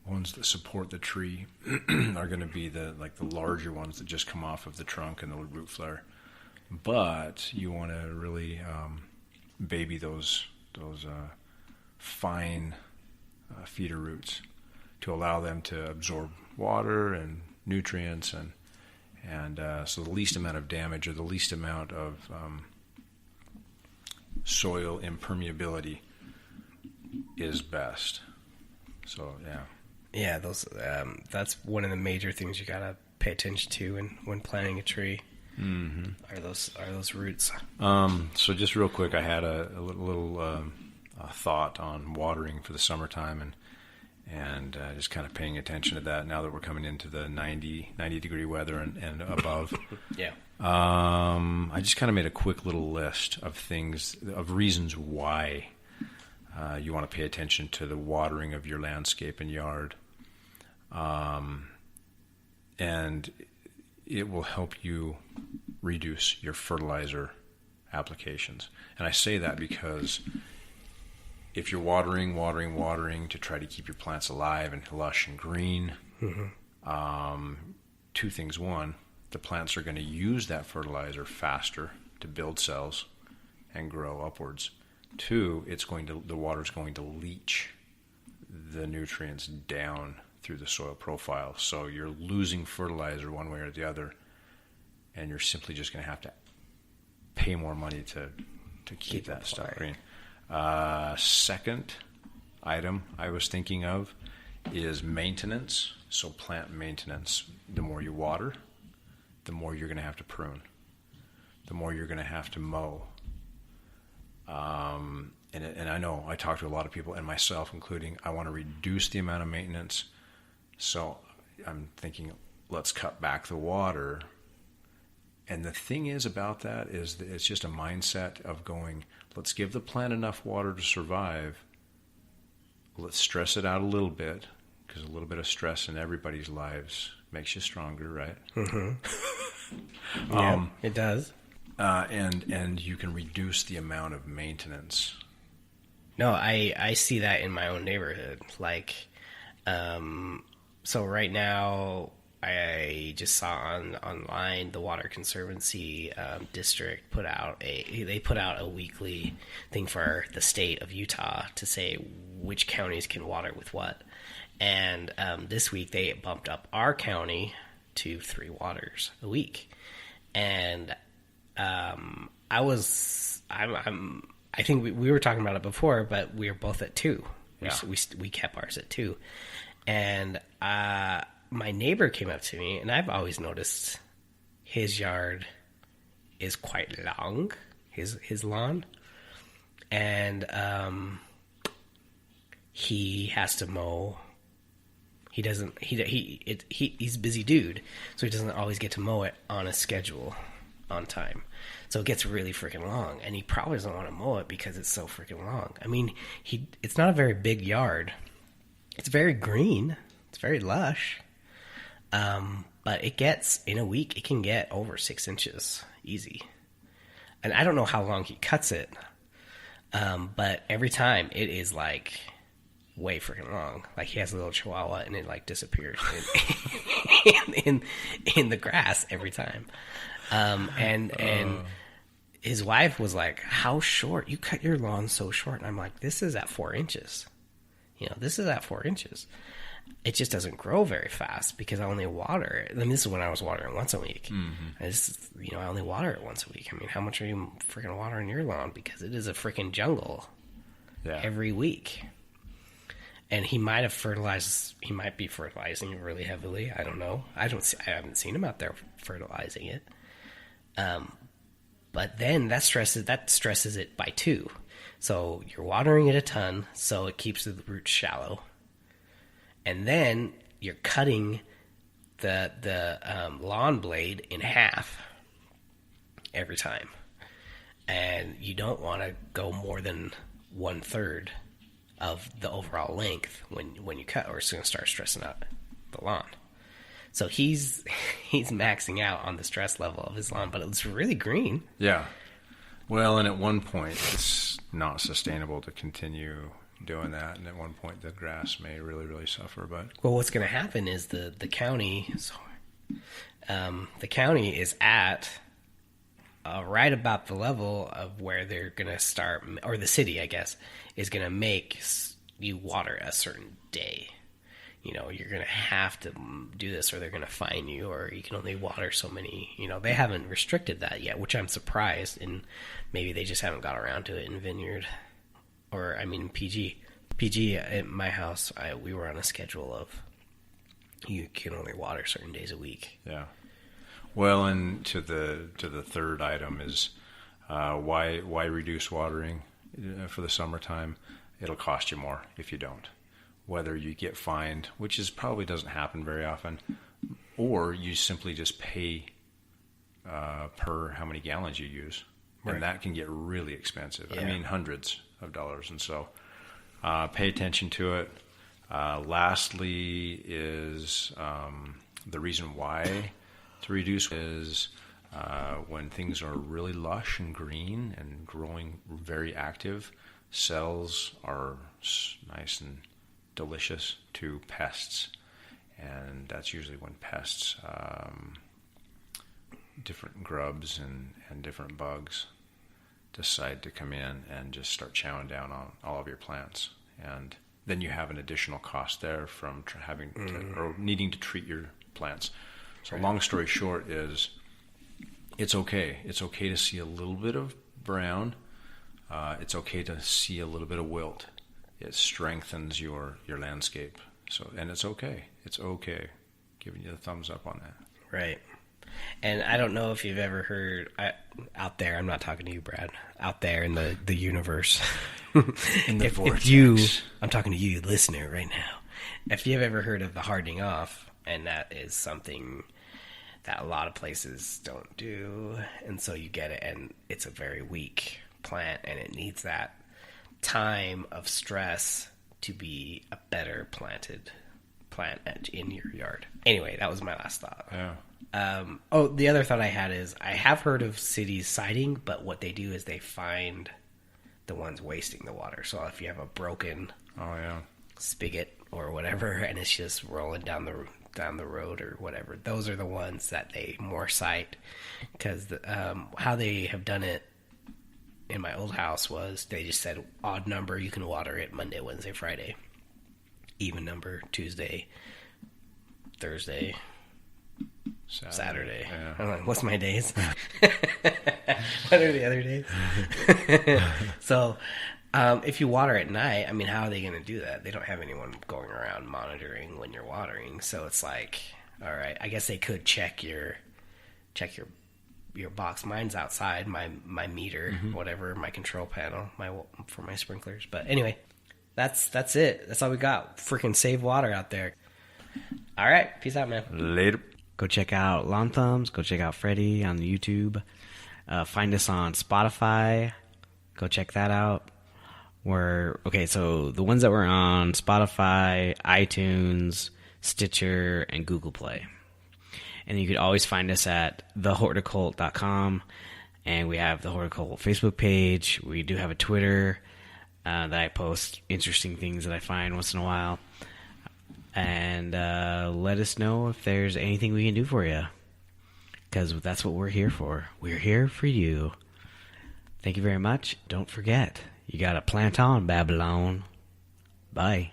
ones that support the tree are going to be the larger ones that just come off of the trunk and the root flare. But you want to really baby those fine feeder roots to allow them to absorb water and nutrients, and so the least amount of damage or the least amount of soil impermeability is best. So yeah, those that's one of the major things you gotta pay attention to when planting a tree. Mm-hmm. Are those roots? So just real quick, I had a little thought on watering for the summertime, and just kind of paying attention to that now that we're coming into the 90 degree weather and above. Yeah. I just kind of made a quick little list of reasons why you want to pay attention to the watering of your landscape and yard. And it will help you reduce your fertilizer applications. And I say that because if you're watering to try to keep your plants alive and lush and green, two things. One, the plants are going to use that fertilizer faster to build cells and grow upwards. Two, the water's going to leach the nutrients down through the soil profile. So you're losing fertilizer one way or the other, and you're simply just going to have to pay more money to keep that stuff green. Second item I was thinking of is maintenance. So plant maintenance. The more you water, the more you're going to have to prune, the more you're going to have to mow. And I know I talk to a lot of people, and myself including, I want to reduce the amount of maintenance. So I'm thinking, let's cut back the water. And the thing is about that is that it's just a mindset of going, let's give the plant enough water to survive. Let's stress it out a little bit, because a little bit of stress in everybody's lives makes you stronger, right? Mm-hmm. Yeah, it does. And you can reduce the amount of maintenance. No, I see that in my own neighborhood. Like, so right now, I just saw online the Water Conservancy district put out a weekly thing for the state of Utah to say which counties can water with what. And this week they bumped up our county to 3 waters a week. And I think we were talking about it before, but we were both at 2. Yeah. We kept ours at 2. And my neighbor came up to me, and I've always noticed his yard is quite long, his lawn, and he has to mow. He doesn't. He's a busy dude, so he doesn't always get to mow it on a schedule, on time. So it gets really freaking long, and he probably doesn't want to mow it because it's so freaking long. I mean, it's not a very big yard. It's very green. It's very lush. But in a week, it can get over 6 inches easy. And I don't know how long he cuts it. But every time it is like way freaking long. Like he has a little chihuahua and it like disappears in the grass every time. And his wife was like, "How short? You cut your lawn so short." And I'm like, "This is at 4 inches. This is at 4 inches. It just doesn't grow very fast because I only water it." And this is when I was watering once a week. Mm-hmm. I only water it once a week. I mean, how much are you freaking watering your lawn? Because it is a freaking jungle every week. And he might have fertilized. He might be fertilizing it really heavily. I don't know. I haven't seen him out there fertilizing it. But then that stresses it by 2. So you're watering it a ton, so it keeps the roots shallow. And then you're cutting the lawn blade in half every time. And you don't want to go more than 1/3 of the overall length when you cut, or it's going to start stressing out the lawn. So he's maxing out on the stress level of his lawn, but it's really green. Yeah. Well, and at one point, it's not sustainable to continue doing that, and at one point the grass may really, really suffer. But well, what's going to happen is the county, the county is at right about the level of where they're going to start, or the city, I guess, is going to make you water a certain day. You know, you're going to have to do this or they're going to fine you, or you can only water so many. You know, they haven't restricted that yet, which I'm surprised. And maybe they just haven't got around to it in Vineyard. Or, I mean, PG. PG, at my house, we were on a schedule of you can only water certain days a week. Yeah. Well, and to the third item is why reduce watering for the summertime? It'll cost you more if you don't. Whether you get fined, which is probably doesn't happen very often, or you simply just pay per how many gallons you use, right. And that can get really expensive. Yeah. I mean, hundreds of dollars, and so pay attention to it. Lastly, is the reason why to reduce is when things are really lush and green and growing very active. Cells are nice and delicious to pests, and that's usually when pests, different grubs and different bugs decide to come in and just start chowing down on all of your plants, and then you have an additional cost there from having to, or needing to treat your plants. So right. Long story short is it's okay to see a little bit of brown. It's okay to see a little bit of wilt. It strengthens your landscape. So, and it's okay. It's okay. Giving you the thumbs up on that. Right. And I don't know if you've ever heard out there. I'm not talking to you, Brad. Out there in the universe. In the vortex. I'm talking to you, listener, right now. If you've ever heard of the hardening off, and that is something that a lot of places don't do, and so you get it, and it's a very weak plant, and it needs that time of stress to be a better planted plant in your yard. Anyway, that was my last thought. Yeah. The other thought I had is I have heard of cities siding, but what they do is they find the ones wasting the water. So if you have a broken spigot or whatever, and it's just rolling down the road or whatever, those are the ones that they more cite, because how they have done it in my old house was they just said odd number, you can water it Monday, Wednesday, Friday. Even number, Tuesday, Thursday, Saturday. Yeah. I'm like, what's my days? What are the other days? So if you water at night, I mean, how are they going to do that? They don't have anyone going around monitoring when you're watering. So it's like, all right, I guess they could check your box. Mine's outside, my meter, whatever, my control panel, for my sprinklers. But anyway, that's it. That's all we got. Freaking save water out there. All right, peace out, man. Later. Go check out Lawn Thumbs. Go check out Freddie on the YouTube. Find us on Spotify. Go check that out. So the ones that were on Spotify, iTunes, Stitcher, and Google Play. And you could always find us at thehorticult.com. And we have the Horticult Facebook page. We do have a Twitter that I post interesting things that I find once in a while. And let us know if there's anything we can do for you. Because that's what we're here for. We're here for you. Thank you very much. Don't forget, you got to plant on, Babylon. Bye.